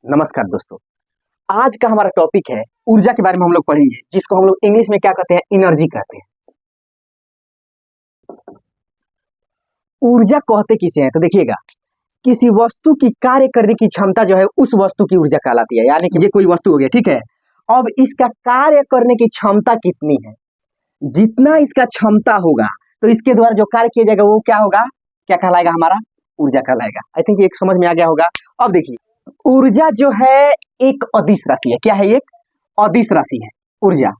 नमस्कार दोस्तों, आज का हमारा टॉपिक है ऊर्जा के बारे में हम लोग पढ़ेंगे, जिसको हम लोग इंग्लिश में क्या कहते हैं, एनर्जी कहते हैं। ऊर्जा कहते किसे हैं तो देखिएगा, किसी वस्तु की कार्य करने की क्षमता जो है उस वस्तु की ऊर्जा कहलाती है। यानी कि ये कोई वस्तु हो गया, ठीक है। अब इसका कार्य करने की क्षमता कितनी है, जितना इसका क्षमता होगा तो इसके द्वारा जो कार्य किया जाएगा वो क्या होगा, क्या कहलाएगा, हमारा ऊर्जा कहलाएगा। आई थिंक एक समझ में आ गया होगा। अब देखिए, ऊर्जा जो है एक अदिश राशि है। क्या है? एक अदिश राशि है ऊर्जा।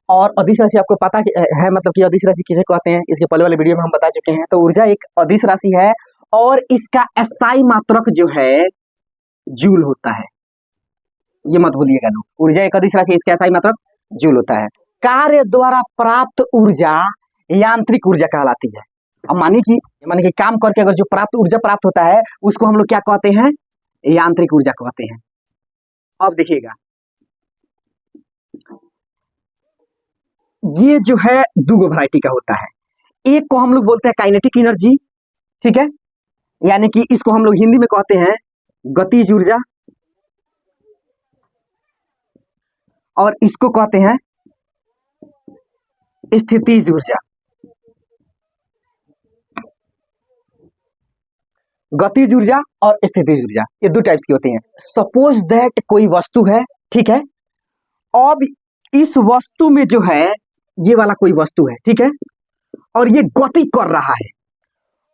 और अदिश राशि आपको पता है, मतलब कि अदिश राशि किसे कहते हैं, इसके पहले वाले वीडियो में हम बता चुके हैं। तो ऊर्जा एक अदिश राशि है और इसका एसआई मात्रक जो है जूल होता है। ये मत भूलिएगा लोग, ऊर्जा एक अदिश राशि, इसका एसआई मात्रक जूल होता है। कार्य द्वारा प्राप्त ऊर्जा यांत्रिक ऊर्जा कहलाती है। अब मानिए कि काम करके अगर जो प्राप्त ऊर्जा प्राप्त होता है उसको हम लोग क्या कहते हैं, यांत्रिक ऊर्जा कहते हैं। अब देखिएगा, ये जो है दो वैरायटी का होता है। एक को हम लोग बोलते हैं काइनेटिक एनर्जी, ठीक है, यानी कि इसको हम लोग हिंदी में कहते हैं गतिज ऊर्जा, और इसको कहते हैं स्थितिज ऊर्जा। गतिज ऊर्जा और स्थितिज ऊर्जा, ये दो टाइप्स की होती हैं। सपोज दैट कोई वस्तु है, ठीक है। अब इस वस्तु में जो है, ये वाला कोई वस्तु है, ठीक है, और ये गति कर रहा है,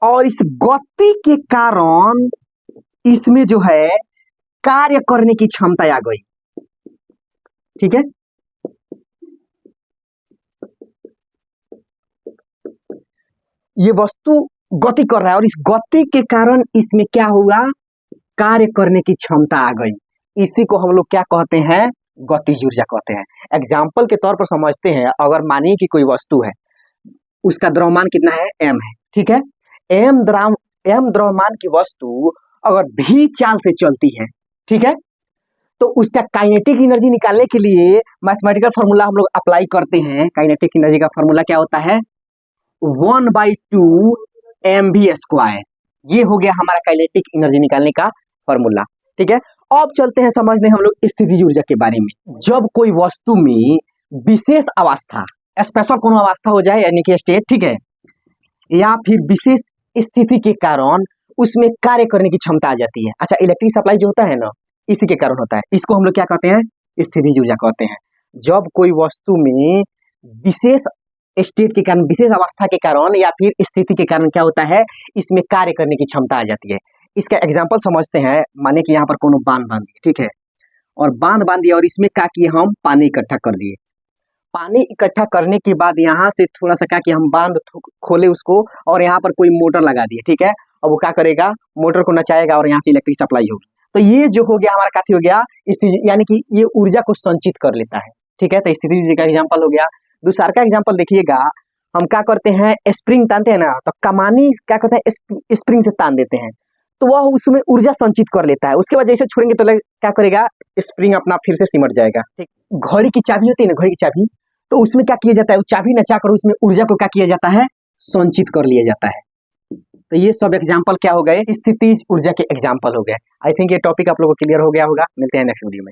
और इस गति के कारण इसमें जो है कार्य करने की क्षमता आ गई, ठीक है। ये वस्तु गति कर रहा है और इस गति के कारण इसमें क्या हुआ, कार्य करने की क्षमता आ गई। इसी को हम लोग क्या कहते हैं, गतिज ऊर्जा कहते हैं। एग्जाम्पल के तौर पर समझते हैं, अगर मानिए कि कोई वस्तु है, उसका द्रव्यमान कितना है, m है, ठीक है। m द्रव्यमान की वस्तु अगर v चाल से चलती है, ठीक है, तो उसका काइनेटिक एनर्जी निकालने के लिए मैथमेटिकल फॉर्मूला हम लोग अप्लाई करते हैं। काइनेटिक एनर्जी का फॉर्मूला क्या होता है, 1/2 mv²। ये हो गया हमारा काइनेटिक एनर्जी निकालने का फॉर्मूला, ठीक है। अब चलते हैं समझने हम लोग स्थितिज ऊर्जा के बारे में। जब कोई वस्तु में विशेष अवस्था, स्पेशल कोनो अवस्था हो जाए, यानी कि स्टेट, ठीक है, या फिर विशेष स्थिति के कारण उसमें कार्य करने की क्षमता आ जाती है। अच्छा, इलेक्ट्रिक सप्लाई जो होता है ना, इसी के कारण होता है। इसको हम लोग क्या कहते हैं, स्थितिज ऊर्जा कहते हैं। जब कोई वस्तु में विशेष स्टेट के कारण, विशेष अवस्था के कारण या फिर स्थिति के कारण क्या होता है, इसमें कार्य करने की क्षमता आ जाती है। इसका एग्जाम्पल समझते हैं। माने कि यहाँ पर कोनो बांध बांध दिए, ठीक है, और बांध बांध दिया और इसमें क्या किए, हम पानी इकट्ठा कर दिए। पानी इकट्ठा करने के बाद यहाँ से थोड़ा सा क्या कि हम बांध खोले उसको, और यहाँ पर कोई मोटर लगा दिए, ठीक है। अब वो क्या करेगा, मोटर को नचाएगा और यहाँ से इलेक्ट्रिक सप्लाई होगी। तो ये जो हो गया हमारा काफी हो गया, यानी कि ये ऊर्जा को संचित कर लेता है, ठीक है। तो स्थिति का एग्जाम्पल हो गया। दूसरा का एग्जाम्पल देखिएगा, हम क्या करते हैं, स्प्रिंग तानते हैं ना, तो कमानी क्या करते हैं, स्प्रिंग से तान देते हैं, तो वह उसमें ऊर्जा संचित कर लेता है। उसके बाद जैसे छोड़ेंगे तो क्या करेगा, स्प्रिंग अपना फिर से सिमट जाएगा, ठीक। घड़ी की चाबी होती है ना, घड़ी की चाबी, तो उसमें क्या किया जाता है, चाबी नचा कर उसमें ऊर्जा को क्या किया जाता है, संचित कर लिया जाता है। तो ये सब एग्जाम्पल क्या हो गए, स्थितिज ऊर्जा के एग्जाम्पल हो गए। आई थिंक ये टॉपिक आप लोगों को क्लियर हो गया होगा। मिलते हैं नेक्स्ट वीडियो में।